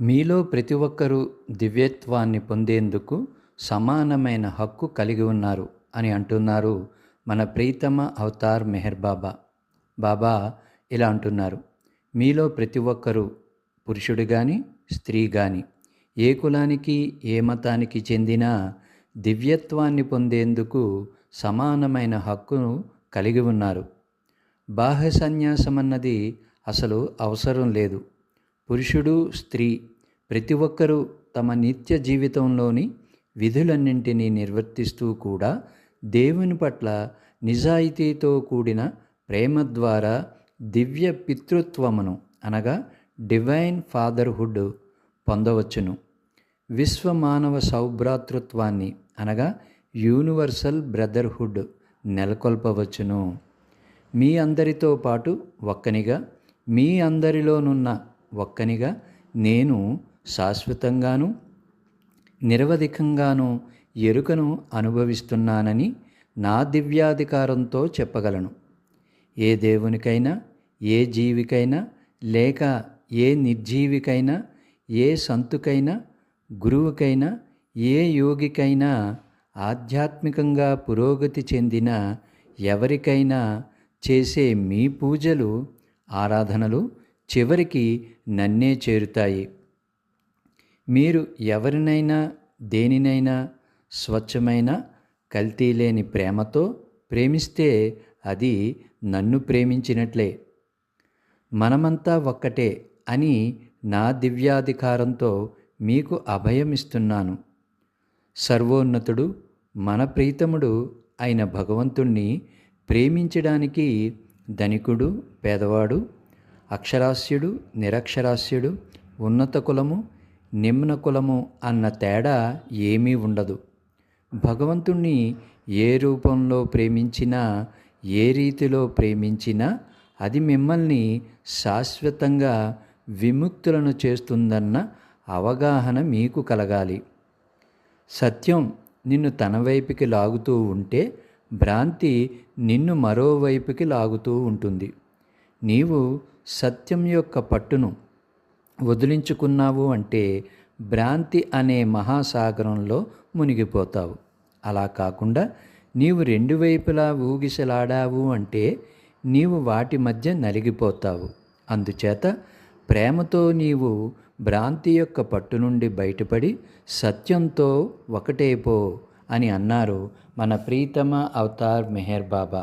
మీలో ప్రతి ఒక్కరూ దివ్యత్వాన్ని పొందేందుకు సమానమైన హక్కు కలిగి ఉన్నారు అని అంటున్నారు మన ప్రీతమ అవతార్ మెహర్ బాబా. బాబా ఇలా అంటున్నారు, మీలో ప్రతి ఒక్కరూ పురుషుడు కానీ స్త్రీ కానీ ఏ కులానికి ఏ మతానికి చెందినా దివ్యత్వాన్ని పొందేందుకు సమానమైన హక్కును కలిగి ఉన్నారు. బాహ్య సన్యాసం అన్నది అసలు అవసరం లేదు. పురుషుడు స్త్రీ ప్రతి ఒక్కరూ తమ నిత్య జీవితంలోని విధులన్నింటినీ నిర్వర్తిస్తూ కూడా దేవుని పట్ల నిజాయితీతో కూడిన ప్రేమ ద్వారా దివ్య పితృత్వమును అనగా డివైన్ ఫాదర్హుడ్ పొందవచ్చును. విశ్వ మానవ సౌభ్రాతృత్వాన్ని అనగా యూనివర్సల్ బ్రదర్హుడ్ నెలకొల్పవచ్చును. మీ అందరితో పాటు ఒక్కనిగా, మీ అందరిలోనున్న ఒక్కనిగా నేను శాశ్వతంగాను నిరవధికంగాను ఎరుకను అనుభవిస్తున్నానని నా దివ్యాధికారంతో చెప్పగలను. ఏ దేవునికైనా, ఏ జీవికైనా, లేక ఏ నిర్జీవికైనా, ఏ సంతుకైనా, గురువుకైనా, ఏ యోగికైనా, ఆధ్యాత్మికంగా పురోగతి చెందిన ఎవరికైనా చేసే మీ పూజలు, ఆరాధనలు చివరికి నన్నే చేరుతాయి. మీరు ఎవరినైనా దేనినైనా స్వచ్ఛమైన కల్తీ లేని ప్రేమతో ప్రేమిస్తే అది నన్ను ప్రేమించినట్లే. మనమంతా ఒక్కటే అని నా దివ్యాధికారంతో మీకు అభయమిస్తున్నాను. సర్వోన్నతుడు మన ప్రీతముడు అయిన భగవంతుణ్ణి ప్రేమించడానికి ధనికుడు పేదవాడు, అక్షరాస్యుడు నిరక్షరాస్యుడు, ఉన్నత కులము నిమ్న కులము అన్న తేడా ఏమీ ఉండదు. భగవంతుణ్ణి ఏ రూపంలో ప్రేమించినా, ఏ రీతిలో ప్రేమించినా అది మిమ్మల్ని శాశ్వతంగా విముక్తులను చేస్తుందన్న అవగాహన మీకు కలగాలి. సత్యం నిన్ను తన వైపుకి లాగుతూ ఉంటే భ్రాంతి నిన్ను మరోవైపుకి లాగుతూ ఉంటుంది. నీవు సత్యం యొక్క పట్టును వదిలించుకున్నావు అంటే భ్రాంతి అనే మహాసాగరంలో మునిగిపోతావు. అలా కాకుండా నీవు రెండు వైపులా ఊగిసలాడావు అంటే నీవు వాటి మధ్య నలిగిపోతావు. అందుచేత ప్రేమతో నీవు భ్రాంతి యొక్క పట్టు నుండి బయటపడి సత్యంతో ఒకటైపో అని అన్నారు మన ప్రీతమ అవతార్ మెహర్ బాబా.